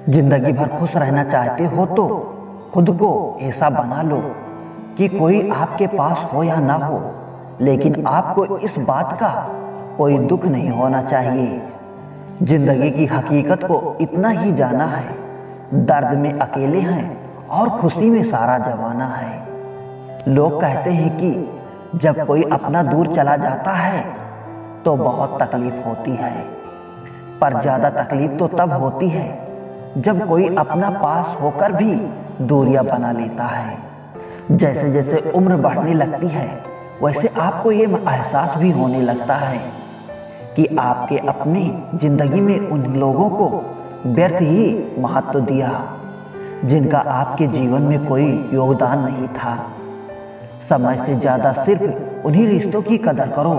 जिंदगी भर खुश रहना चाहते हो तो खुद को ऐसा बना लो कि कोई आपके पास हो या ना हो, लेकिन आपको इस बात का कोई दुख नहीं होना चाहिए। जिंदगी की हकीकत को इतना ही जाना है, दर्द में अकेले हैं और खुशी में सारा जमाना है। लोग कहते हैं कि जब कोई अपना दूर चला जाता है तो बहुत तकलीफ होती है, पर ज़्यादा तकलीफ तो तब होती है जब कोई अपना पास होकर भी दूरियां बना लेता है। जैसे जैसे उम्र बढ़ने लगती है वैसे आपको ये एहसास भी होने लगता है कि आपके अपनी जिंदगी में उन लोगों को व्यर्थ ही महत्व दिया जिनका आपके जीवन में कोई योगदान नहीं था। समय से ज़्यादा सिर्फ उन्हीं रिश्तों की कदर करो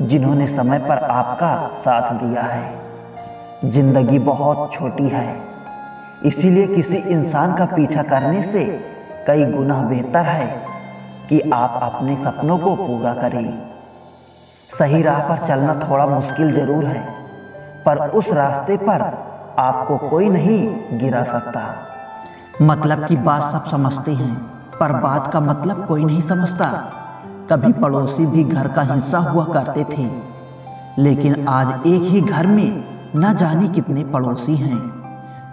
जिन्होंने समय पर आपका साथ दिया है। जिंदगी बहुत छोटी है, इसीलिए किसी इंसान का पीछा करने से कई गुना बेहतर है कि आप अपने सपनों को पूरा करें। सही राह पर चलना थोड़ा मुश्किल जरूर है, पर उस रास्ते पर आपको कोई नहीं गिरा सकता। मतलब की बात सब समझते हैं, पर बात का मतलब कोई नहीं समझता। कभी पड़ोसी भी घर का हिस्सा हुआ करते थे, लेकिन आज एक ही घर में न जाने कितने पड़ोसी हैं।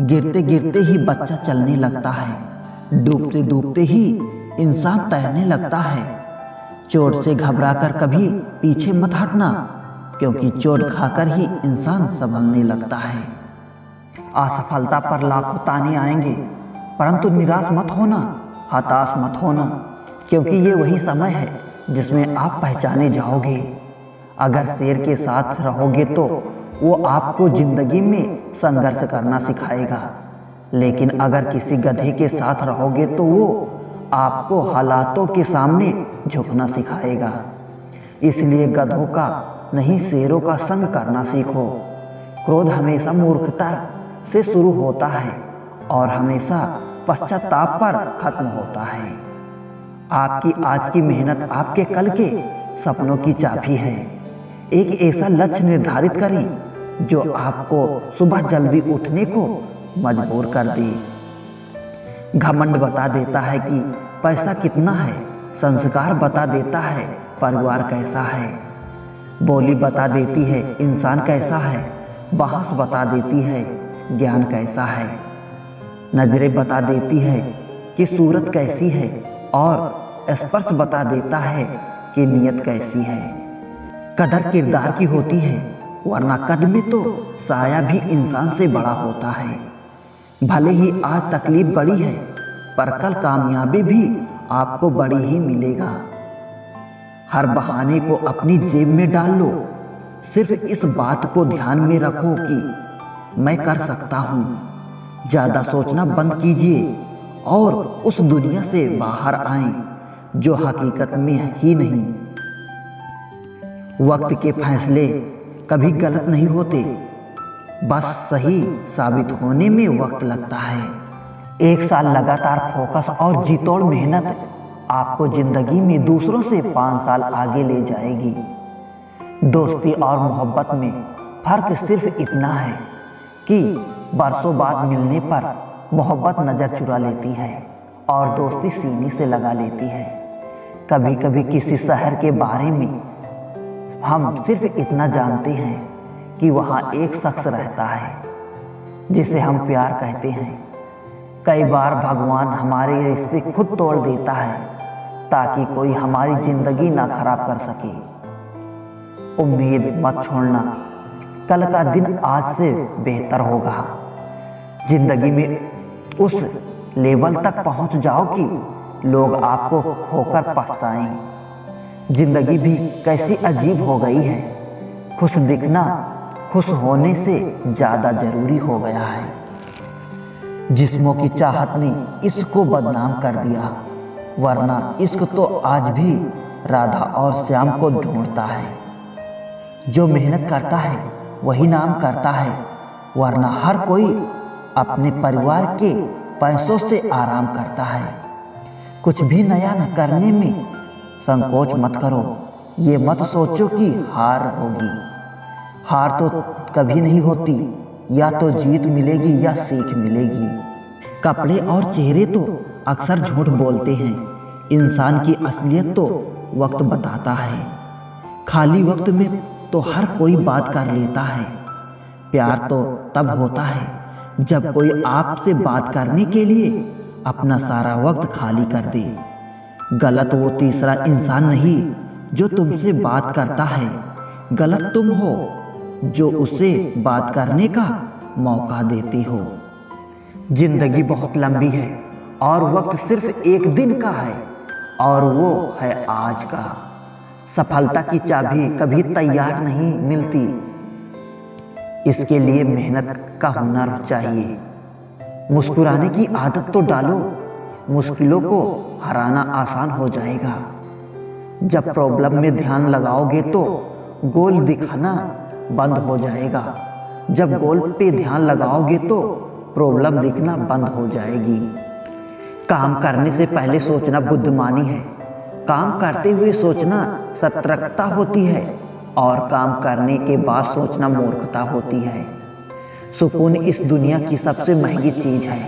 गिरते गिरते ही बच्चा चलने लगता है, डूबते डूबते ही इंसान तैरने लगता है। चोट से घबराकर कभी पीछे मत हटना, क्योंकि चोट खाकर ही इंसान संभलने लगता है। असफलता पर लाखों ताने आएंगे, परंतु निराश मत होना, हताश मत होना, क्योंकि ये वही समय है जिसमें आप पहचाने जाओगे। अगर शेर के साथ रहोगे तो वो आपको जिंदगी में संघर्ष करना सिखाएगा, लेकिन अगर किसी गधे के साथ रहोगे तो वो आपको हालातों के सामने झुकना सिखाएगा। इसलिए गधों का नहीं शेरों का संग करना सीखो। क्रोध हमेशा मूर्खता से शुरू होता है और हमेशा पश्चाताप पर खत्म होता है। आपकी आज की मेहनत आपके कल के सपनों की चाबी है। एक ऐसा लक्ष्य निर्धारित करें जो आपको सुबह जल्दी उठने को मजबूर कर दे। घमंड बता देता है कि पैसा कितना है, संस्कार बता देता है परिवार कैसा है, बोली बता देती है इंसान कैसा है, बहस बता देती है ज्ञान कैसा है, नजरें बता देती है कि सूरत कैसी है और स्पर्श बता देता है कि नीयत कैसी है। कदर किरदार की होती है, वरना कद में तो साया भी इंसान से बड़ा होता है। भले ही आज तकलीफ बड़ी है, पर कल कामयाबी भी आपको बड़ी ही मिलेगा। हर बहाने को अपनी जेब में डाल लो, सिर्फ इस बात को ध्यान में रखो कि मैं कर सकता हूँ। ज़्यादा सोचना बंद कीजिए और उस दुनिया से बाहर आएं जो हकीकत में ही नहीं। वक्त के फैसले कभी गलत नहीं होते, बस सही साबित होने में वक्त लगता है। 1 साल लगातार फोकस और जी तोड़ मेहनत आपको जिंदगी में दूसरों से 5 साल आगे ले जाएगी। दोस्ती और मोहब्बत में फर्क सिर्फ इतना है कि बरसों बाद मिलने पर मोहब्बत नज़र चुरा लेती है और दोस्ती सीने से लगा लेती है। कभी कभी किसी शहर के बारे में हम सिर्फ इतना जानते हैं कि वहाँ एक शख्स रहता है जिसे हम प्यार कहते हैं। कई बार भगवान हमारे रिश्ते खुद तोड़ देता है ताकि कोई हमारी जिंदगी ना खराब कर सके। उम्मीद मत छोड़ना, कल का दिन आज से बेहतर होगा। जिंदगी में उस लेवल तक पहुंच जाओ कि लोग आपको खोकर पछताएं। जिंदगी भी कैसी अजीब हो गई है, खुश दिखना खुश होने से ज़्यादा जरूरी हो गया है। जिस्मों की चाहत ने इसको बदनाम कर दिया, वरना इश्क तो आज भी राधा और श्याम को ढूंढता है। जो मेहनत करता है वही नाम करता है, वरना हर कोई अपने परिवार के पैसों से आराम करता है। कुछ भी नया न करने में संकोच मत करो। ये मत सोचो कि हार होगी, हार तो कभी नहीं होती, या तो जीत मिलेगी या सीख मिलेगी। कपड़े और चेहरे तो अक्सर झूठ बोलते हैं, इंसान की असलियत तो वक्त बताता है। खाली वक्त में तो हर कोई बात कर लेता है। प्यार तो तब होता है जब कोई आपसे बात करने के लिए अपना सारा वक्त खाली कर दे। गलत वो तीसरा इंसान नहीं जो तुमसे बात करता है, गलत तुम हो जो उसे बात करने का मौका देते हो। जिंदगी बहुत लंबी है और वक्त सिर्फ एक दिन का है, और वो है आज का। सफलता की चाबी कभी तैयार नहीं मिलती, इसके लिए मेहनत का हुनर चाहिए। मुस्कुराने की आदत तो डालो, मुश्किलों को हराना आसान हो जाएगा। जब प्रॉब्लम में ध्यान लगाओगे तो गोल दिखाना बंद हो जाएगा। जब गोल पे ध्यान लगाओगे तो प्रॉब्लम दिखना बंद हो जाएगी। काम करने से पहले सोचना बुद्धिमानी है, काम करते हुए सोचना सतर्कता होती है, और काम करने के बाद सोचना मूर्खता होती है। सुकून इस दुनिया की सबसे महंगी चीज है,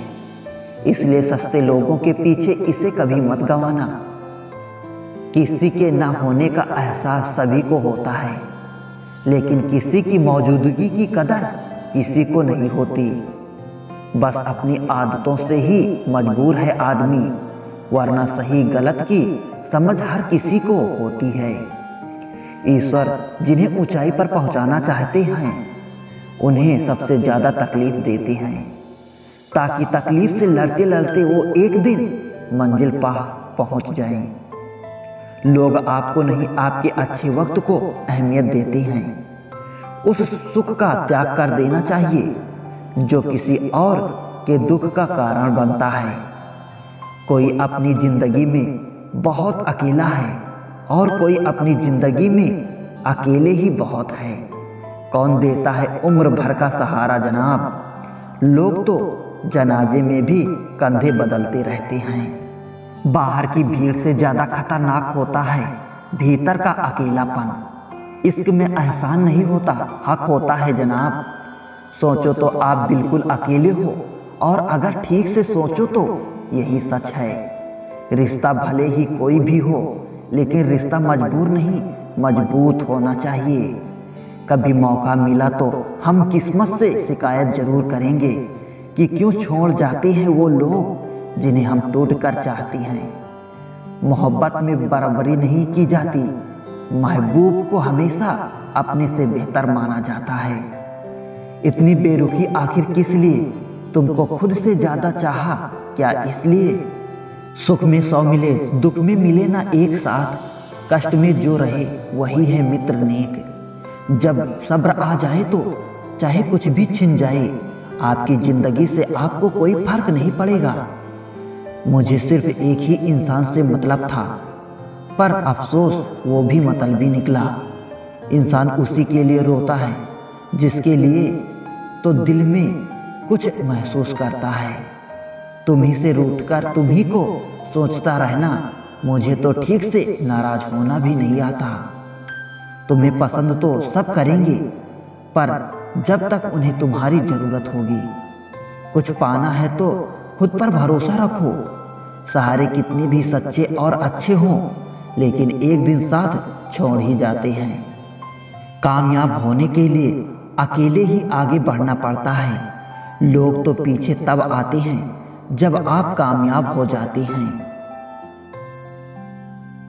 इसलिए सस्ते लोगों के पीछे इसे कभी मत गंवाना। किसी के ना होने का एहसास सभी को होता है, लेकिन किसी की मौजूदगी की कदर किसी को नहीं होती। बस अपनी आदतों से ही मजबूर है आदमी, वरना सही गलत की समझ हर किसी को होती है। ईश्वर जिन्हें ऊंचाई पर पहुंचाना चाहते हैं उन्हें सबसे ज्यादा तकलीफ देते हैं, ताकि तकलीफ से लड़ते लड़ते वो एक दिन मंजिल पा पहुंच जाएं। लोग आपको नहीं, आपके अच्छे वक्त को अहमियत देते हैं। उस सुख का त्याग कर देना चाहिए जो किसी और के दुख का कारण बनता है। कोई अपनी जिंदगी में बहुत अकेला है और कोई अपनी जिंदगी में अकेले ही बहुत है। कौन देता है उम्र भर का सहारा जनाब, लोग तो जनाजे में भी कंधे बदलते रहते हैं। बाहर की भीड़ से ज्यादा खतरनाक होता है भीतर का अकेलापन। इश्क में एहसान नहीं होता, हक होता है जनाब। सोचो तो आप बिल्कुल अकेले हो, और अगर ठीक से सोचो तो यही सच है। रिश्ता भले ही कोई भी हो, लेकिन रिश्ता मजबूर नहीं, मजबूत होना चाहिए। कभी मौका मिला तो हम किस्मत से शिकायत जरूर करेंगे कि क्यों छोड़ जाते हैं वो लोग जिन्हें हम टूट कर चाहते हैं। मोहब्बत में बराबरी नहीं की जाती, महबूब को हमेशा अपने से बेहतर माना जाता है। इतनी बेरुखी आखिर किस लिए, तुमको खुद से ज्यादा चाहा क्या इसलिए? सुख में 100 मिले, दुख में मिले ना एक साथ, कष्ट में जो रहे वही है मित्र नेक। जब सब्र आ जाए तो चाहे कुछ भी छिन जाए, आपकी जिंदगी से आपको कोई फर्क नहीं पड़ेगा। मुझे सिर्फ एक ही इंसान से मतलब था, पर अफसोस वो भी मतलबी निकला। इंसान उसी के लिए रोता है जिसके लिए तो दिल में कुछ महसूस करता है। तुम ही से रूठकर तुम ही को सोचता रहना, मुझे तो ठीक से नाराज होना भी नहीं आता। तुम्हें पसंद तो सब करेंगे, पर जब तक उन्हें तुम्हारी जरूरत होगी। कुछ पाना है तो खुद पर भरोसा रखो। सहारे कितने भी सच्चे और अच्छे हों, लेकिन एक दिन साथ छोड़ ही जाते हैं। कामयाब होने के लिए अकेले ही आगे बढ़ना पड़ता है। लोग तो पीछे तब आते हैं जब आप कामयाब हो जाते हैं।